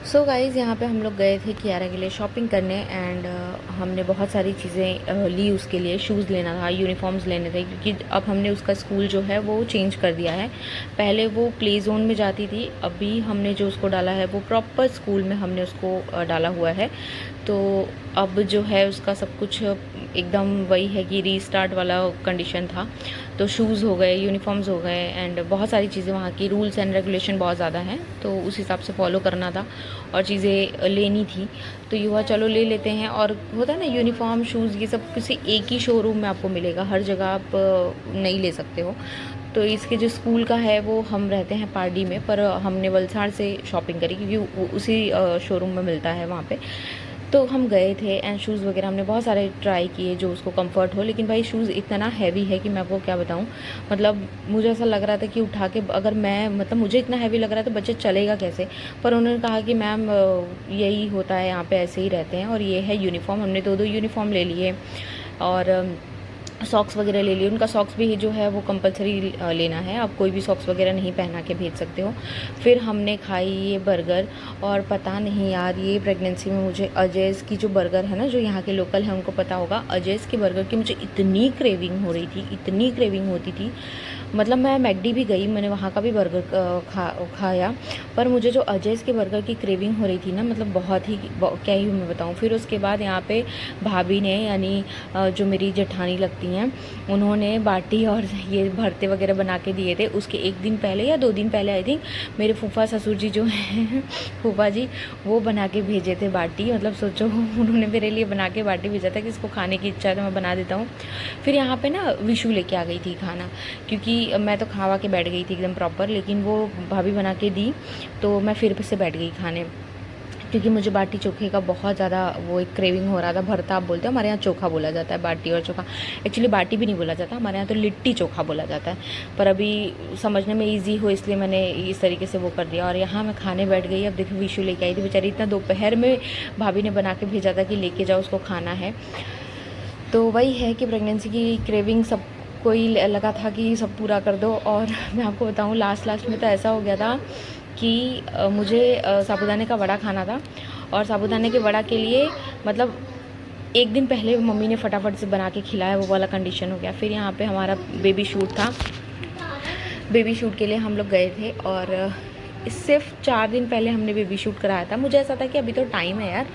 So guys यहाँ पे हम लोग गए थे कियारा के लिए शॉपिंग करने एंड हमने बहुत सारी चीज़ें ली उसके लिए। शूज़ लेना था, यूनिफॉर्म्स लेने थे, क्योंकि अब हमने उसका स्कूल जो है वो चेंज कर दिया है। पहले वो प्ले जोन में जाती थी, अभी हमने जो उसको डाला है वो प्रॉपर स्कूल में हमने उसको डाला हुआ है। तो अब जो है उसका सब कुछ एकदम वही है कि रीस्टार्ट वाला कंडीशन था। तो शूज़ हो गए, यूनिफॉर्म्स हो गए एंड बहुत सारी चीज़ें, वहाँ की रूल्स एंड रेगुलेशन बहुत ज़्यादा हैं, तो उस हिसाब से फॉलो करना था और चीज़ें लेनी थी। तो ये हुआ चलो ले लेते हैं। और होता है ना, यूनिफॉर्म शूज़ ये सब किसी एक ही शोरूम में आपको मिलेगा, हर जगह आप नहीं ले सकते हो। तो इसके जो स्कूल का है वो हम रहते हैं पारडी में, पर हमने वलसाड़ से शॉपिंग करी क्योंकि उसी शोरूम में मिलता है वहाँ पे। तो हम गए थे एंड शूज़ वगैरह हमने बहुत सारे ट्राई किए जो उसको कंफर्ट हो, लेकिन भाई शूज़ इतना हैवी है कि मैं आपको क्या बताऊँ। मतलब मुझे ऐसा लग रहा था कि उठा के अगर मैं, मतलब मुझे इतना हैवी लग रहा था, बच्चे चलेगा कैसे। पर उन्होंने कहा कि मैम यही होता है, यहाँ पे ऐसे ही रहते हैं। और ये है यूनिफॉर्म, हमने दो यूनिफॉर्म ले लिए और सॉक्स वगैरह ले लिए। उनका सॉक्स भी जो है वो कंपलसरी लेना है, आप कोई भी सॉक्स वगैरह नहीं पहना के भेज सकते हो। फिर हमने खाई ये बर्गर, और पता नहीं यार, ये प्रेगनेंसी में मुझे अजयज़ की जो बर्गर है ना, जो यहाँ के लोकल हैं उनको पता होगा, अजयज़ की बर्गर की मुझे इतनी क्रेविंग हो रही थी, इतनी क्रेविंग होती थी। मतलब मैं मैकडी भी गई, मैंने वहाँ का भी बर्गर खाया, पर मुझे जो अजयज़ के बर्गर की क्रेविंग हो रही थी ना, मतलब बहुत ही क्या ही मैं बताऊँ। फिर उसके बाद यहाँ पे भाभी ने, यानी जो मेरी जेठानी लगती हैं, उन्होंने बाटी और ये भरते वगैरह बना के दिए थे। उसके एक दिन पहले या 2 दिन पहले आई थिंक मेरे फूफा ससुर जी जो हैं फूफा जी, वो बना के भेजे थे बाटी। मतलब सोचो, उन्होंने मेरे लिए बना के बाटी भेजा था कि इसको खाने की इच्छा है तो मैं बना देता हूँ। फिर यहाँ पे ना विशु लेके आ गई थी खाना, क्योंकि मैं तो खावा के बैठ गई थी एकदम प्रॉपर, लेकिन वो भाभी बना के दी तो मैं फिर से बैठ गई खाने, क्योंकि मुझे बाटी चोखे का बहुत ज़्यादा वो एक क्रेविंग हो रहा था। भरता आप बोलते हो, हमारे यहाँ चोखा बोला जाता है, बाटी और चोखा। एक्चुअली बाटी भी नहीं बोला जाता हमारे यहाँ, तो लिट्टी चोखा बोला जाता है, पर अभी समझने में ईजी हो इसलिए मैंने इस तरीके से वो कर दिया। और यहाँ मैं खाने बैठ गई। अब देखो विशु लेके आई थी बेचारी, इतना दोपहर में भाभी ने बना के भेजा था कि लेके जाओ, उसको खाना है। तो वही है कि प्रेगनेंसी की क्रेविंग सब कोई लगा था कि सब पूरा कर दो। और मैं आपको बताऊँ, लास्ट में तो ऐसा हो गया था कि मुझे साबूदाने का वड़ा खाना था, और साबूदाने के वड़ा के लिए मतलब एक दिन पहले मम्मी ने फटाफट से बना के खिलाया, वो वाला कंडीशन हो गया। फिर यहाँ पे हमारा बेबी शूट था, बेबी शूट के लिए हम लोग गए थे, और सिर्फ 4 दिन पहले हमने बेबी शूट कराया था। मुझे ऐसा था कि अभी तो टाइम है यार,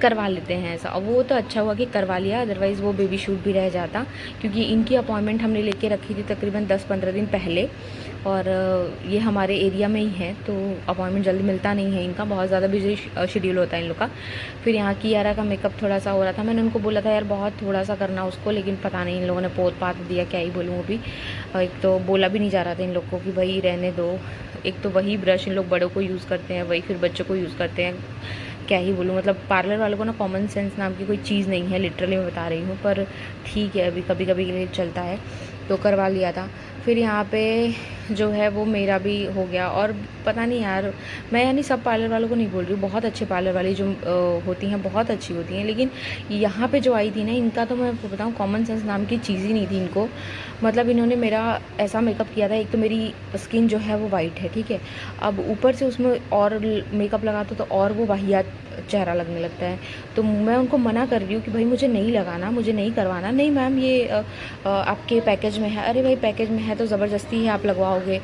करवा लेते हैं ऐसा। वो तो अच्छा हुआ कि करवा लिया, अदरवाइज़ वो बेबी शूट भी रह जाता, क्योंकि इनकी अपॉइंटमेंट हमने लेके रखी थी तकरीबन 10-15 दिन पहले। और ये हमारे एरिया में ही है, तो अपॉइंटमेंट जल्दी मिलता नहीं है इनका, बहुत ज़्यादा बिजी शेड्यूल होता है इन लोग का। फिर यहाँ की यारा का मेकअप थोड़ा सा हो रहा था, मैंने उनको बोला था यार बहुत थोड़ा सा करना उसको, लेकिन पता नहीं इन लोगों ने पोत पात दिया, क्या ही बोलूँ अभी। एक तो बोला भी नहीं जा रहा था इन लोग को कि भाई रहने दो। एक तो वही ब्रश इन लोग बड़ों को यूज़ करते हैं, वही फिर बच्चों को यूज़ करते हैं, क्या ही बोलूँ। मतलब पार्लर वालों को ना कॉमन सेंस नाम की कोई चीज़ नहीं है, लिटरली मैं बता रही हूँ, पर ठीक है अभी कभी कभी के लिए चलता है, तो करवा लिया था। फिर यहाँ पे जो है वो मेरा भी हो गया। और पता नहीं यार, मैं यानी सब पार्लर वालों को नहीं बोल रही हूँ, बहुत अच्छे पार्लर वाली जो होती हैं बहुत अच्छी होती हैं, लेकिन यहाँ पे जो आई थी ना, इनका तो मैं आपको बताऊँ कॉमन सेंस नाम की चीज़ ही नहीं थी इनको। मतलब इन्होंने मेरा ऐसा मेकअप किया था, एक तो मेरी स्किन जो है वो वाइट है, ठीक है, अब ऊपर से उसमें और मेकअप लगाते तो और वो वाहियात चेहरा लगने लगता है। तो मैं उनको मना कर रही हूँ कि भाई मुझे नहीं लगाना, मुझे नहीं करवाना। नहीं मैम ये आपके पैकेज में है। अरे भाई पैकेज में है तो ज़बरदस्ती ही आप लगवाओगे,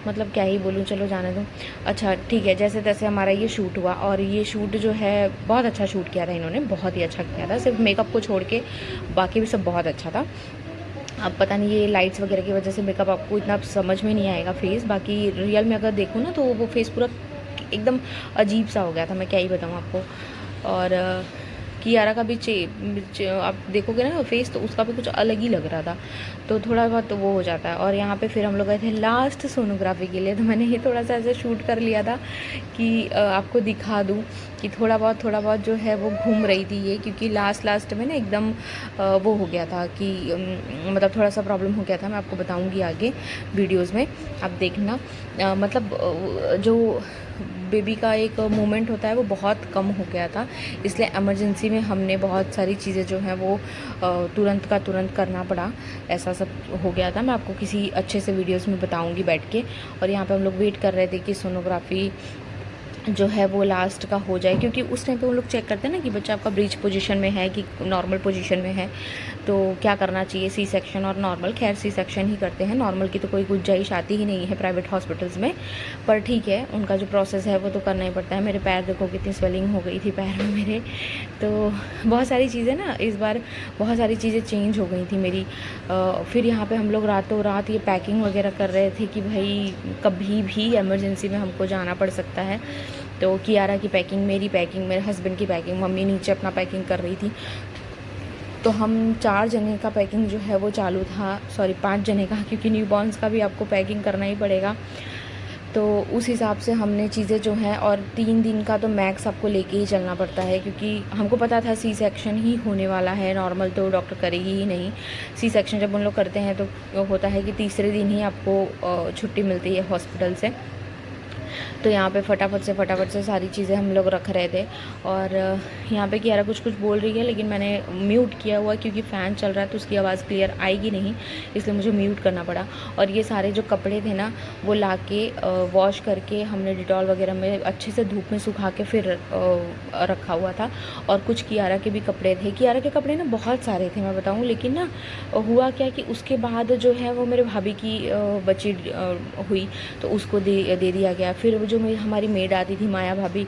मतलब क्या ही बोलूँ, चलो जाने दो। अच्छा ठीक है, जैसे तैसे हमारा ये शूट हुआ, और ये शूट जो है बहुत अच्छा शूट किया था इन्होंने, बहुत ही अच्छा किया था, सिर्फ मेकअप को छोड़ के बाकी भी सब बहुत अच्छा था। अब पता नहीं ये लाइट्स वगैरह की वजह से मेकअप आपको इतना समझ में नहीं आएगा फेस, बाकी रियल में अगर देखूँ ना तो वो फेस पूरा एकदम अजीब सा हो गया था, मैं क्या ही बताऊँ आपको। और कियारा का भी आप देखोगे ना फेस, तो उसका भी कुछ अलग ही लग रहा था, तो थोड़ा बहुत तो वो हो जाता है। और यहाँ पे फिर हम लोग गए थे लास्ट सोनोग्राफी के लिए, तो मैंने ये थोड़ा सा ऐसे शूट कर लिया था कि आपको दिखा दूँ कि थोड़ा बहुत जो है वो घूम रही थी ये, क्योंकि लास्ट में ना एकदम वो हो गया था कि मतलब थोड़ा सा प्रॉब्लम हो गया था। मैं आपको बताऊँगी आगे वीडियोज़ में, आप देखना। मतलब जो बेबी का एक मोमेंट होता है वो बहुत कम हो गया था, इसलिए इमरजेंसी में हमने बहुत सारी चीज़ें जो हैं वो तुरंत का तुरंत करना पड़ा, ऐसा सब हो गया था। मैं आपको किसी अच्छे से वीडियोस में बताऊंगी बैठ के। और यहाँ पे हम लोग वेट कर रहे थे कि सोनोग्राफी जो है वो लास्ट का हो जाए, क्योंकि उस टाइम पे वो लोग चेक करते हैं ना कि बच्चा आपका ब्रीच पोजीशन में है कि नॉर्मल पोजीशन में है, तो क्या करना चाहिए, सी सेक्शन और नॉर्मल। खैर सी सेक्शन ही करते हैं, नॉर्मल की तो कोई गुंजाइश आती ही नहीं है प्राइवेट हॉस्पिटल्स में, पर ठीक है उनका जो प्रोसेस है वो तो करना ही पड़ता है। मेरे पैर देखो कितनी स्वेलिंग हो गई थी पैर में मेरे, तो बहुत सारी चीज़ें ना इस बार बहुत सारी चीज़ें चेंज हो गई थी मेरी। फिर यहाँ पे हम लोग रातों रात ये पैकिंग वगैरह कर रहे थे कि भाई कभी भी इमरजेंसी में हमको जाना पड़ सकता है। तो कियारा की पैकिंग, मेरी पैकिंग, मेरे हस्बैंड की पैकिंग, मम्मी नीचे अपना पैकिंग कर रही थी, तो हम 4 जने का पैकिंग जो है वो चालू था, सॉरी 5 जने का, क्योंकि न्यूबॉर्न्स का भी आपको पैकिंग करना ही पड़ेगा। तो उस हिसाब से हमने चीज़ें जो हैं, और 3 दिन का तो मैक्स आपको लेके ही चलना पड़ता है, क्योंकि हमको पता था सी सेक्शन ही होने वाला है, नॉर्मल तो डॉक्टर करेगी ही नहीं। सी सेक्शन जब उन लोग करते हैं तो होता है कि तीसरे दिन ही आपको छुट्टी मिलती है हॉस्पिटल से। तो यहाँ पे फटाफट से सारी चीज़ें हम लोग रख रहे थे, और यहाँ पे कियारा कुछ बोल रही है, लेकिन मैंने म्यूट किया हुआ क्योंकि फ़ैन चल रहा है तो उसकी आवाज़ क्लियर आएगी नहीं, इसलिए मुझे म्यूट करना पड़ा। और ये सारे जो कपड़े थे ना वो ला के वॉश करके हमने डिटॉल वगैरह में अच्छे से धूप में सुखा के फिर रखा हुआ था। और कुछ कियारा के भी कपड़े थे, कियारा के कपड़े ना बहुत सारे थे मैं बताऊँ, लेकिन ना हुआ क्या कि उसके बाद जो है वो मेरे भाभी की बच्ची हुई तो उसको दे दिया गया। फिर जो हमारी मेड आती थी माया भाभी,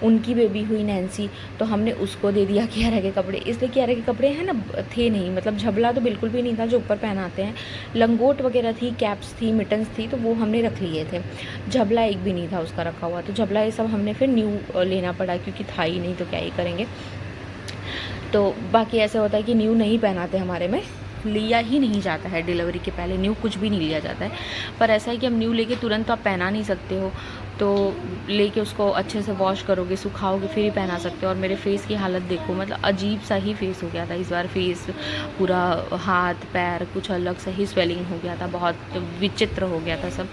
उनकी बेबी हुई नैन्सी, तो हमने उसको दे दिया कियारा के कपड़े। इसलिए कियारा के कपड़े हैं ना थे नहीं, मतलब झबला तो बिल्कुल भी नहीं था जो ऊपर पहनाते हैं, लंगोट वगैरह थी, कैप्स थी, मिटन्स थी, तो वो हमने रख लिए थे। झबला एक भी नहीं था उसका रखा हुआ, तो झबला ये सब हमने फिर न्यू लेना पड़ा, क्योंकि था ही नहीं तो क्या ही करेंगे। तो बाकी ऐसा होता है कि न्यू नहीं पहनाते हमारे में, लिया ही नहीं जाता है डिलीवरी के पहले, न्यू कुछ भी नहीं लिया जाता है। पर ऐसा है कि हम न्यू लेके तुरंत तो आप पहना नहीं सकते हो, तो लेके उसको अच्छे से वॉश करोगे, सुखाओगे, फिर ही पहना सकते हो। और मेरे फेस की हालत देखो, मतलब अजीब सा ही फेस हो गया था इस बार, फेस पूरा, हाथ पैर कुछ अलग सा ही स्वेलिंग हो गया था, बहुत विचित्र हो गया था सब।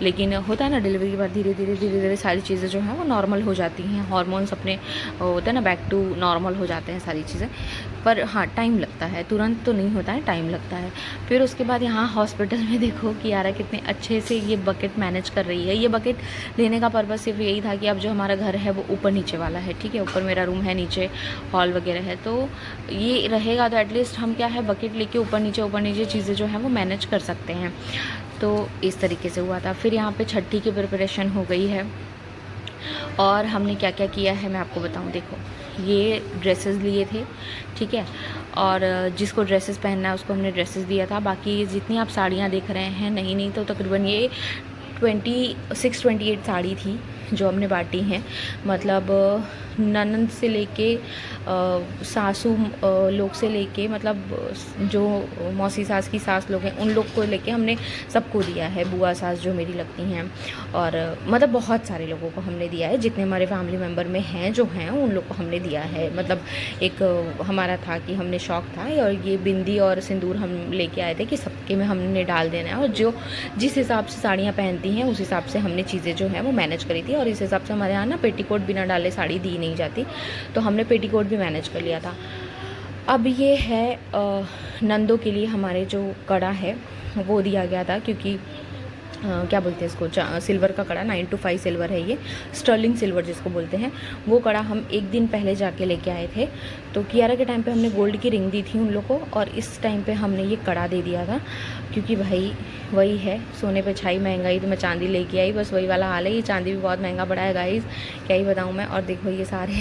लेकिन होता है ना डिलीवरी के बाद धीरे धीरे सारी चीज़ें जो हैं वो नॉर्मल हो जाती हैं, हार्मोन्स अपने होता है ना बैक टू नॉर्मल हो जाते हैं सारी चीज़ें। पर हाँ टाइम लगता है, तुरंत तो नहीं होता है, टाइम लगता है। फिर उसके बाद यहाँ हॉस्पिटल में देखो कियारा कितने अच्छे से ये बकेट मैनेज कर रही है। ये बकेट लेने का पर्पज़ सिर्फ यही था कि अब जो हमारा घर है वो ऊपर नीचे वाला है, ठीक है, ऊपर मेरा रूम है, नीचे हॉल वगैरह है, तो ये रहेगा तो एटलीस्ट हम क्या है बकेट लेके ऊपर नीचे चीज़ें जो हैं वो मैनेज कर सकते हैं। तो इस तरीके से हुआ था। फिर यहाँ पे छठी की प्रिपरेशन हो गई है, और हमने क्या क्या किया है मैं आपको बताऊँ। देखो ये ड्रेसेस लिए थे, ठीक है, और जिसको ड्रेसेस पहनना है उसको हमने ड्रेसेस दिया था। बाकी जितनी आप साड़ियाँ देख रहे हैं, नहीं तो तकरीबन ये 26-28 साड़ी थी जो हमने बांटी हैं। मतलब ननंद से लेके सासू लोग से लेके, मतलब जो मौसी सास की सास लोग हैं उन लोग को लेके हमने सबको दिया है, बुआ सास जो मेरी लगती हैं, और मतलब बहुत सारे लोगों को हमने दिया है, जितने हमारे फैमिली मेम्बर में हैं जो हैं उन लोग को हमने दिया है। मतलब एक हमारा था कि हमने शौक़ था, और ये बिंदी और सिंदूर हम लेके आए थे कि सबके में हमने डाल देना है, और जो जिस हिसाब से साड़ियाँ पहनती हैं उस हिसाब से हमने चीज़ें जो हैं वो मैनेज करी थी। और इस हिसाब से हमारे यहाँ ना पेटीकोट बिना डाले साड़ी दी नहीं जाती, तो हमने पेटीकोट भी मैनेज कर लिया था। अब ये है नंदों के लिए हमारे जो कड़ा है वो दिया गया था, क्योंकि क्या बोलते हैं इसको, सिल्वर का कड़ा, 925 सिल्वर है ये, स्टर्लिंग सिल्वर जिसको बोलते हैं, वो कड़ा हम एक दिन पहले जाके लेके आए थे। तो कियारा के टाइम पे हमने गोल्ड की रिंग दी थी उन लोग को, और इस टाइम पे हमने ये कड़ा दे दिया था, क्योंकि भाई वही है, सोने पे छाई महंगाई, तो मैं चांदी लेके आई, बस वही वाला हाल है। ये चांदी भी बहुत महंगा पड़ा है गाइस, क्या ही बताऊँ मैं। और देखो ये सारे